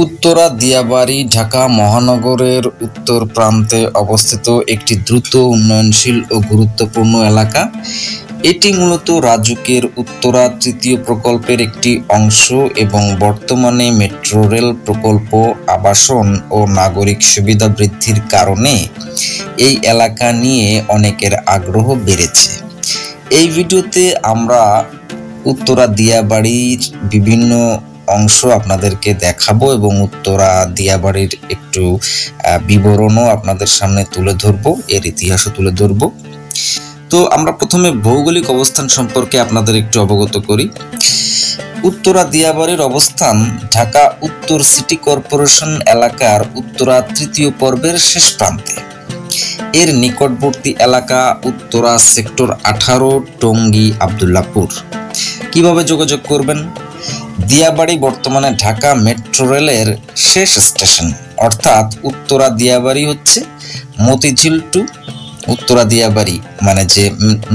উত্তরা দিয়াবাড়ি ঢাকা মহানগরের উত্তর প্রান্তে অবস্থিত একটি দ্রুত উন্নয়নশীল ও গুরুত্বপূর্ণ এলাকা। এটি মূলত রাজুকের উত্তরা তৃতীয় প্রকল্পের একটি অংশ এবং বর্তমানে মেট্রো রেল প্রকল্প, আবাসন ও নাগরিক সুবিধা বৃদ্ধির কারণে এই এলাকা নিয়ে অনেকের আগ্রহ বেড়েছে। এই ভিডিওতে আমরা উত্তরা দিয়াবাড়ির বিভিন্ন অংশ আপনাদেরকে দেখাবো এবং উত্তরা দিয়াবাড়ির একটু বিবরণও আপনাদের সামনে তুলে ধরবো, এর ইতিহাসও তুলে ধরবো। তো আমরা প্রথমে ভৌগোলিক অবস্থান সম্পর্কে আপনাদের একটু অবগত করি। উত্তরা দিয়াবাড়ির অবস্থান ঢাকা উত্তর সিটি কর্পোরেশন এলাকার উত্তরা তৃতীয় পর্বের শেষ প্রান্তে। এর নিকটবর্তী এলাকা উত্তরা সেক্টর 18, টঙ্গী, আব্দুল্লাহপুর। কিভাবে যোগাযোগ করবেন? দিয়াবাড়ি বর্তমানে ঢাকা মেট্রো রেলের শেষ স্টেশন, অর্থাৎ উত্তরা দিয়াবাড়ি হচ্ছে মতিঝিল টু উত্তরা দিয়াবাড়ি, মানে যে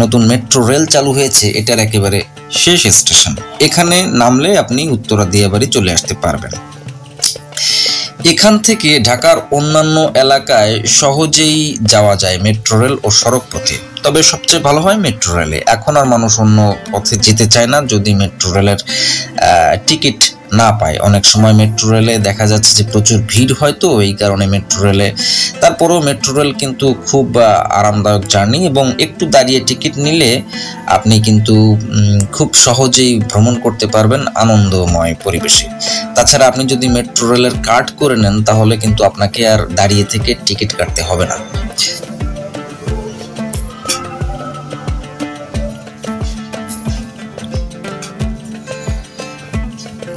নতুন মেট্রো রেল চালু হয়েছে এটার একেবারে শেষ স্টেশন। এখানে নামলে আপনি উত্তরা দিয়াবাড়ি চলে আসতে পারবেন। এখান থেকে ঢাকার অন্যান্য এলাকায় সহজেই যাওয়া যায় মেট্রো রেল ও সড়ক পথে, তবে সবচেয়ে ভালো হয় মেট্রো রেলে। এখন আর মানুষ অন্য পথে যেতে চায় না যদি মেট্রো রেলের টিকিট না পায়। অনেক সময় মেট্রো রেলে দেখা যাচ্ছে যে প্রচুর ভিড় হয়, তো এই কারণে মেট্রো রেলে, তারপরেও মেট্রো রেল কিন্তু খুব আরামদায়ক জার্নি এবং একটু দাঁড়িয়ে টিকিট নিলে আপনি কিন্তু খুব সহজেই ভ্রমণ করতে পারবেন আনন্দময় পরিবেশে। তাছাড়া আপনি যদি মেট্রো রেলের কার্ড করে নেন তাহলে কিন্তু আপনাকে আর দাঁড়িয়ে থেকে টিকিট কাটতে হবে না।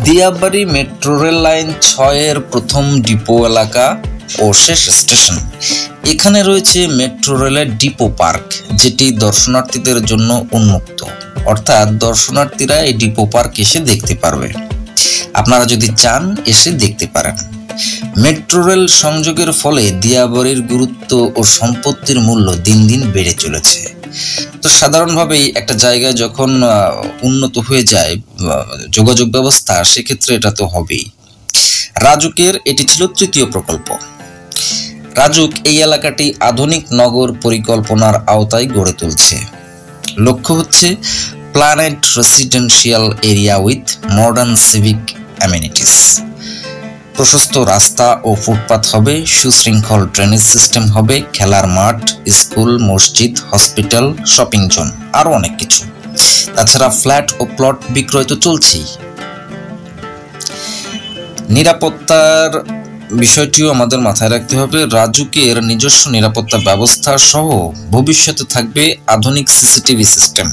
দিয়াবাড়ি মেট্রো রেল লাইন 6 এর প্রথম ডিপো এলাকা ও শেষ স্টেশন। এখানে রয়েছে মেট্রো রেলের ডিপো পার্ক, যেটি দর্শনার্থীদের জন্য উন্মুক্ত, অর্থাৎ দর্শনার্থীরা এই ডিপো পার্ক এসে দেখতে পারবে। আপনারা যদি চান এসে দেখতে পারেন। মেট্রো রেল সংযোগের ফলে দিয়াবাড়ির গুরুত্ব ও সম্পত্তির মূল্য দিন দিন বেড়ে চলেছে। তো সাধারণভাবেই একটা জায়গায় যখন উন্নত হয়ে যায় যোগাযোগ ব্যবস্থা, সেক্ষেত্রে এটা তো হবেই। রাজুকের এটি ছিল তৃতীয় প্রকল্প। রাজুক এই এলাকাটি আধুনিক নগর পরিকল্পনার আওতায় গড়ে তুলছে। লক্ষ্য হচ্ছে planned residential area with modern civic amenities. প্রশস্ত রাস্তা ও ফুটপাত হবে, সুশৃঙ্খল ড্রেনেজ সিস্টেম হবে, খেলার মাঠ, স্কুল, মসজিদ, হসপিটাল, শপিং জোন, আরো অনেক কিছু। তাছাড়া ফ্ল্যাট ও প্লট বিক্রয় তো চলছেই। নিরাপত্তার বিষয়টিও আমাদের মাথায় রাখতে হবে। রাজুকের নিজস্ব নিরাপত্তা ব্যবস্থা সহ ভবিষ্যতে থাকবে আধুনিক সিসিটিভি সিস্টেম।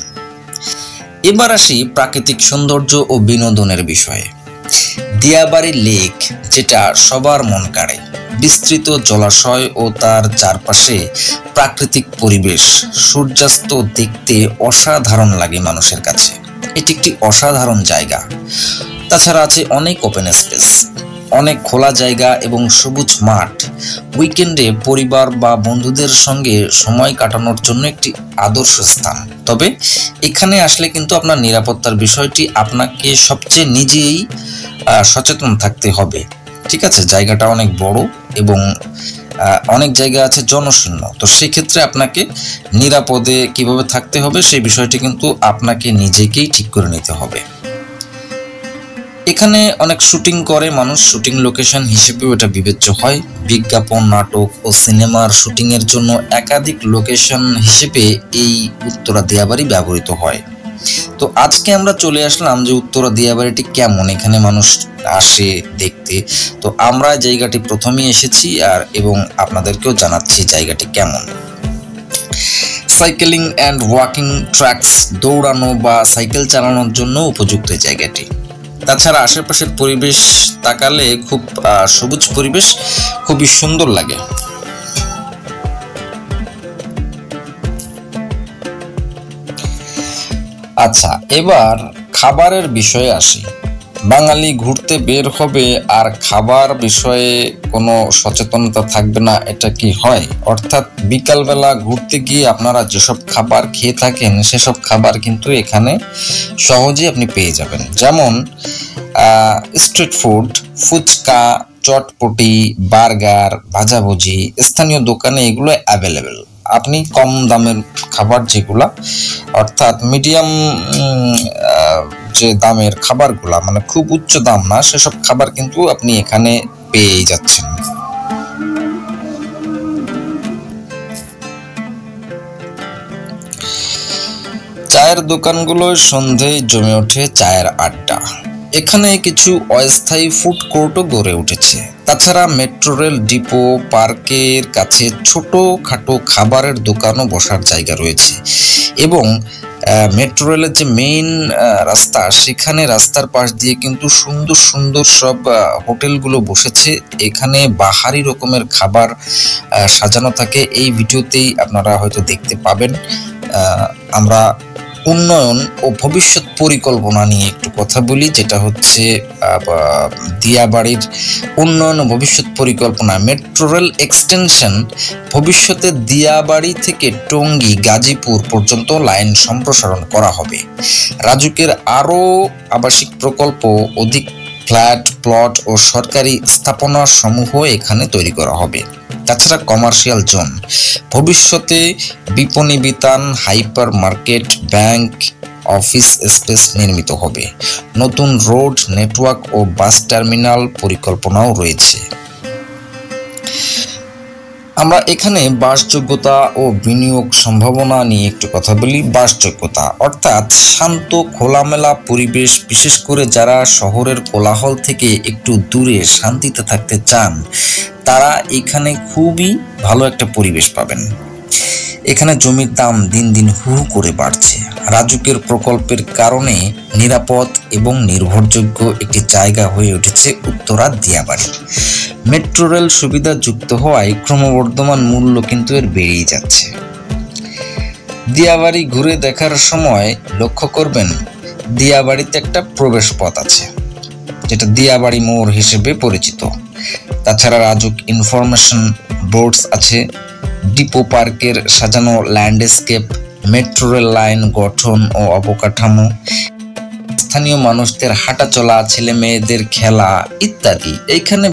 এবার আসি প্রাকৃতিক সৌন্দর্য ও বিনোদনের বিষয়ে। দিয়াবাড়ি লেক, যেটা সবার মন কাড়ে। বিস্তৃত জলাশয় ও তার চারপাশে প্রাকৃতিক পরিবেশ, সূর্যাস্ত দেখতে অসাধারণ লাগে মানুষের কাছে। এটি একটি অসাধারণ জায়গা। তাছাড়া আছে অনেক ওপেন স্পেস, অনেক খোলা জায়গা এবং সবুজ মাঠ। উইকেন্ডে পরিবার বা বন্ধুদের সঙ্গে সময় কাটানোর জন্য একটি আদর্শ স্থান। তবে এখানে আসলে কিন্তু আপনার নিরাপত্তার বিষয়টি আপনাকে সবচেয়ে নিজেই সচেতন থাকতে হবে। ঠিক আছে, জায়গাটা অনেক বড় এবং অনেক জায়গা আছে জনশূন্য, তো সেক্ষেত্রে আপনাকে নিরাপদে কিভাবে থাকতে হবে সেই বিষয়টি কিন্তু আপনাকে নিজেকেই ঠিক করে নিতে হবে। এখানে অনেক শুটিং করে মানুষ, শুটিং লোকেশন হিসেবেও এটা বিবেচ্য হয়। বিজ্ঞাপন, নাটক ও সিনেমার শুটিং এর জন্য একাধিক লোকেশন হিসেবে এই উত্তরা দিয়াবাড়ি ব্যবহৃত হয়। তো আজকে আমরা চলে আসলাম যে উত্তরা দিয়াবাড়িটি কেমন, এখানে মানুষ আসে দেখতে। তো আমরা জায়গাটি প্রথমেই এসেছি এবং আপনাদেরকেও জানাচ্ছি জায়গাটি কেমন। সাইকেলিং অ্যান্ড ওয়াকিং ট্র্যাকস, দৌড়ানো বা সাইকেল চালানোর জন্য উপযুক্ত জায়গাটি। তাছাড়া আশেপাশের পরিবেশ তাকালে খুব সবুজ পরিবেশ, খুবই সুন্দর লাগে। আচ্ছা, এবার খাবারের বিষয়ে আসি। বাঙালি ঘুরতে বের হবে আর খাবার বিষয়ে কোনো সচেতনতা থাকবে না, এটা কি হয়? অর্থাৎ বিকালবেলা ঘুরতে গিয়ে আপনারা যেসব খাবার খেয়ে থাকেন সেসব খাবার কিন্তু এখানে সহজেই আপনি পেয়ে যাবেন। যেমন স্ট্রিট ফুড, ফুচকা, চটপটি, বার্গার, ভাজাভুজি স্থানীয় দোকানে এগুলো অ্যাভেলেবেল। আপনি কম দামের খাবার যেগুলা, অর্থাৎ মিডিয়াম যে দামের খাবারগুলা, মানে খুব উচ্চ দাম না, সেসব খাবার কিন্তু আপনি এখানে পেয়ে যাচ্ছেন। চায়ের দোকানগুলো সন্ধ্যায় জমে ওঠে চায়ের আড্ডা। এখানে কিছু অস্থায়ী ফুড কোর্টও গড়ে উঠেছে। তাছাড়া মেট্রো রেল ডিপো, পার্কের কাছে ছোটখাটো খাবারের দোকানও বসার জায়গা রয়েছে। এবং মেট্রো রেলের যে মেইন রাস্তা, সেখানে রাস্তার পাশ দিয়ে কিন্তু সুন্দর সুন্দর সব হোটেলগুলো বসেছে। এখানে বাহারি রকমের খাবার সাজানো থাকে। এই ভিডিওতেই আপনারা হয়তো দেখতে পাবেন। আমরা উন্নয়ন ও ভবিষ্যৎ পরিকল্পনা নিয়ে একটু কথা বলি, যেটা হচ্ছে দিয়াবাড়ির উন্নয়ন ও ভবিষ্যৎ পরিকল্পনা। মেট্রো রেল এক্সটেনশন ভবিষ্যতে দিয়াবাড়ি থেকে টঙ্গী, গাজীপুর পর্যন্ত লাইন সম্প্রসারণ করা হবে। রাজুকের আরও আবাসিক প্রকল্প, অধিক ফ্ল্যাট, প্লট ও সরকারি স্থাপনা সমূহ এখানে তৈরি করা হবে। তাছাড়া কমার্শিয়াল জোন, ভবিষ্যতে বিপণী বিতান, hyper market, bank, office space নির্মিত হবে। নতুন রোড নেটওয়ার্ক ও বাস টার্মিনাল পরিকল্পনাও রয়েছে। আমরা এখানে বাসযোগ্যতা ও বিনিয়োগ সম্ভাবনা নিয়ে একটু কথা বলি। বাসযোগ্যতা অর্থাৎ শান্ত খোলামেলা পরিবেশ, বিশেষ করে যারা শহরের কোলাহল থেকে একটু দূরে শান্তিতে থাকতে চান, তারা এখানে খুবই ভালো একটা পরিবেশ পাবেন। এখানে জমির দাম দিন দিন হু হু করে বাড়ছে। রাজুকের প্রকল্পের কারণে নিরাপদ এবং নির্ভরযোগ্য একটি জায়গা হয়ে উঠেছে উত্তরা দিয়াবাড়ি। মেট্রো রেল সুবিধা যুক্ত হওয়ায় ক্রমবর্ধমান মূল্য কিন্তু এর বেড়েই যাচ্ছে। দিয়াবাড়ি ঘুরে দেখার সময় লক্ষ্য করবেন, দিয়াবাড়িতে একটা প্রবেশ পথ আছে, যেটা দিয়াবাড়ি মোড় হিসেবে পরিচিত। তাছাড়া রাজুক ইনফরমেশন বোর্ডস আছে, ডিপো পার্কের সাজানো ল্যান্ডস্কেপ, মেট্রো রেল লাইন গঠন ও অবকাঠামো, স্থানীয় মানুষদের হাঁটা চলা, ছেলে মেয়েদের খেলা ইত্যাদি। এইখানে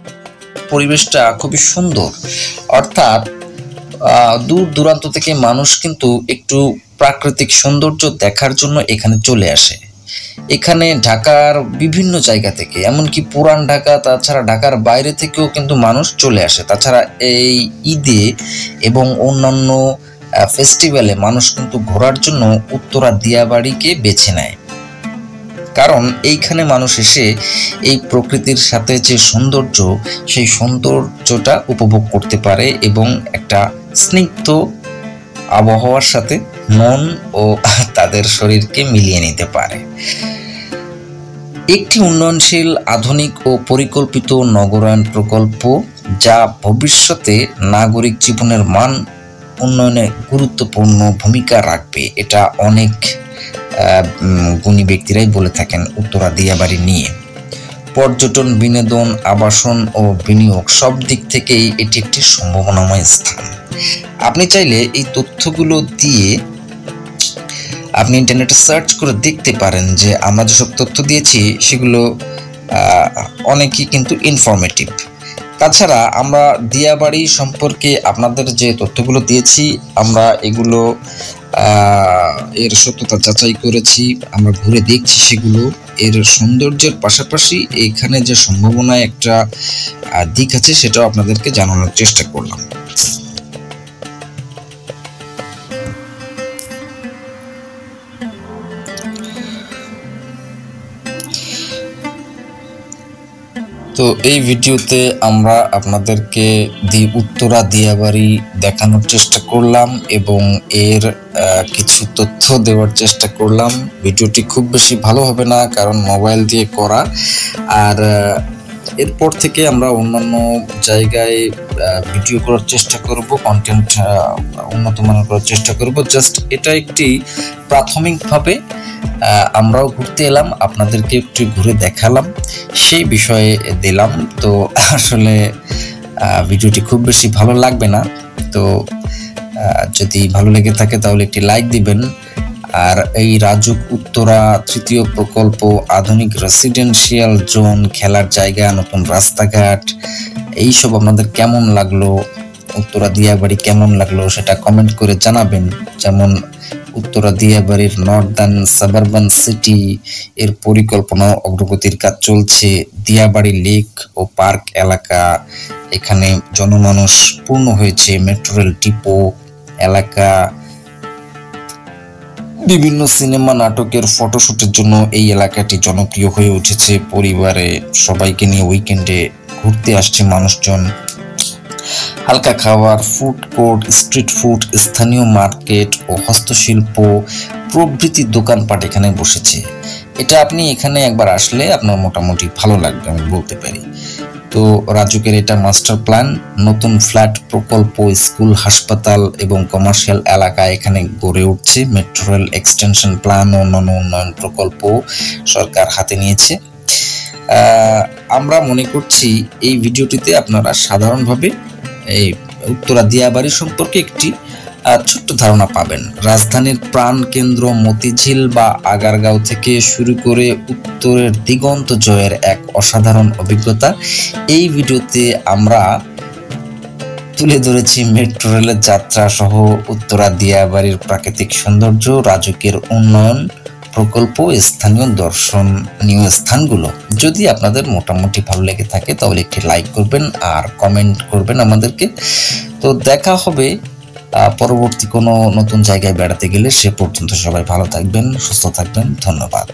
পরিবেশটা খুবই সুন্দর। অর্থাৎ দূর দূরান্ত থেকে মানুষ কিন্তু একটু প্রাকৃতিক সৌন্দর্য দেখার জন্য এখানে চলে আসে। এখানে ঢাকার বিভিন্ন জায়গা থেকে, এমনকি পুরান ঢাকা, তাছাড়া ঢাকার বাইরে থেকেও কিন্তু মানুষ চলে আসে। তাছাড়া এই ঈদে এবং অন্যান্য ফেস্টিভ্যালে মানুষ কিন্তু ঘোরার জন্য উত্তরা দিয়াবাড়িকে বেছে নেয়। কারণ এইখানে মানুষ এসে এই প্রকৃতির সাথে যে সৌন্দর্য, সেই সৌন্দর্যটা উপভোগ করতে পারে এবং একটা স্নিগ্ধ আবহাওয়ার সাথে মন ও তাদের শরীরকে মিলিয়ে নিতে পারে। একটি উন্নয়নশীল, আধুনিক ও পরিকল্পিত নগরায়ণ প্রকল্প, যা ভবিষ্যতে নাগরিক জীবনের মান উন্নয়নে গুরুত্বপূর্ণ ভূমিকা রাখবে। এটা অনেক গুণী ব্যক্তিরাই বলে থাকেন উত্তরা দিয়াবাড়ি নিয়ে। পর্যটন, বিনোদন, আবাসন ও বিনিয়োগ সব দিক থেকেই এটি একটি সম্ভাবনাময় স্থান। আপনি চাইলে এই তথ্যগুলো দিয়ে আপনি ইন্টারনেটে সার্চ করে দেখতে পারেন যে আমরা যেসব তথ্য দিয়েছি সেগুলো অনেকই কিন্তু ইনফরমেটিভ। তাছাড়া আমরা দিয়াবাড়ি সম্পর্কে আপনাদের যে তথ্যগুলো দিয়েছি, আমরা এগুলো এর সত্যতা যাচাই করেছি, আমরা ঘুরে দেখছি সেগুলো। এর সৌন্দর্যের পাশাপাশি এখানে যে সম্ভাবনায় একটা দিক আছে, সেটাও আপনাদেরকে জানানোর চেষ্টা করলাম। তো এই ভিডিওতে আমরা আপনাদেরকে উত্তরা দিয়াবাড়ি দেখানোর চেষ্টা করলাম এবং এর কিছু তথ্য দেওয়ার চেষ্টা করলাম। ভিডিওটি খুব বেশি ভালো হবে না, কারণ মোবাইল দিয়ে করা। আর এরপর থেকে আমরা অন্যান্য জায়গায় ভিডিও করার চেষ্টা করব, কন্টেন্ট উন্নত মানের করার চেষ্টা করব। জাস্ট এটা একটি প্রাথমিকভাবে আমরাও ঘুরতে এলাম, আপনাদেরকে একটু ঘুরে দেখালাম, সেই বিষয়ে দিলাম। তো আসলে ভিডিওটি খুব বেশি ভালো লাগবে না। তো যদি ভালো লেগে থাকে তাহলে একটি লাইক দিবেন। আর এই রাজুক উত্তরা তৃতীয় প্রকল্প আধুনিক রেসিডেন্সিয়াল জোন, খেলার জায়গা, নতুন রাস্তাঘাট, এইসব আপনাদের কেমন লাগলো, উত্তরা দিয়াবাড়ি কেমন লাগলো সেটা কমেন্ট করে জানাবেন। যেমন উত্তরা দিয়াবাড়ির নর্দার্ন সাবারবান সিটি এর পরিকল্পনা অগ্রগতির কাজ চলছে। দিয়াবাড়ি লেক ও পার্ক এলাকা, এখানে জনমানস পূর্ণ হয়েছে। মেট্রো রেল ডিপো এলাকা, বিভিন্ন সিনেমা নাটকের ফটোশুটের জন্য এই এলাকাটি জনপ্রিয় হয়ে উঠেছে। পরিবারে সবাইকে নিয়ে উইকেন্ডে ঘুরতে আসছে মানুষজন। হালকা খাবার, ফুড কোর্ট, স্ট্রিট ফুড, স্থানীয় মার্কেট ও হস্তশিল্প প্রভৃতি দোকানপাট এখানে বসেছে। এটা আপনি এখানে একবার আসলে আপনার মোটামুটি ভালো লাগবে, আমি বলতে পারি। তো রাজুকের এটা মাস্টার প্ল্যান, নতুন ফ্ল্যাট প্রকল্প, স্কুল, হাসপাতাল এবং কমার্শিয়াল এলাকা এখানে গড়ে উঠছে। মেট্রো রেল এক্সটেনশন প্ল্যান ও অন্যান্য উন্নয়ন প্রকল্প সরকার হাতে নিয়েছে। আমরা মনে করছি এই ভিডিওটিতে আপনারা সাধারণভাবে এই উত্তরা দিয়াবাড়ি সম্পর্কে একটি ছোট্ট ধারণা পাবেন। রাজধানীর প্রাণ কেন্দ্র মতিঝিল বা আগারগাঁও থেকে শুরু করে উত্তরের দিগন্ত জয়ের এক অসাধারণ অভিজ্ঞতা এই ভিডিওতে আমরা তুলে ধরেছি। মেট্রো রেলের যাত্রা সহ উত্তরা দিয়াবাড়ির প্রাকৃতিক সৌন্দর্য, রাজুকের উন্নয়ন প্রকল্প, স্থানীয় দর্শনীয় স্থানগুলো। যদি আপনাদের মোটামুটি ভালো লেগে থাকে তাহলে একটি লাইক করবেন আর কমেন্ট করবেন আমাদেরকে। তো দেখা হবে পরবর্তী কোনো নতুন জায়গায় বেড়াতে গেলে। সে পর্যন্ত সবাই ভালো থাকবেন, সুস্থ থাকবেন। ধন্যবাদ।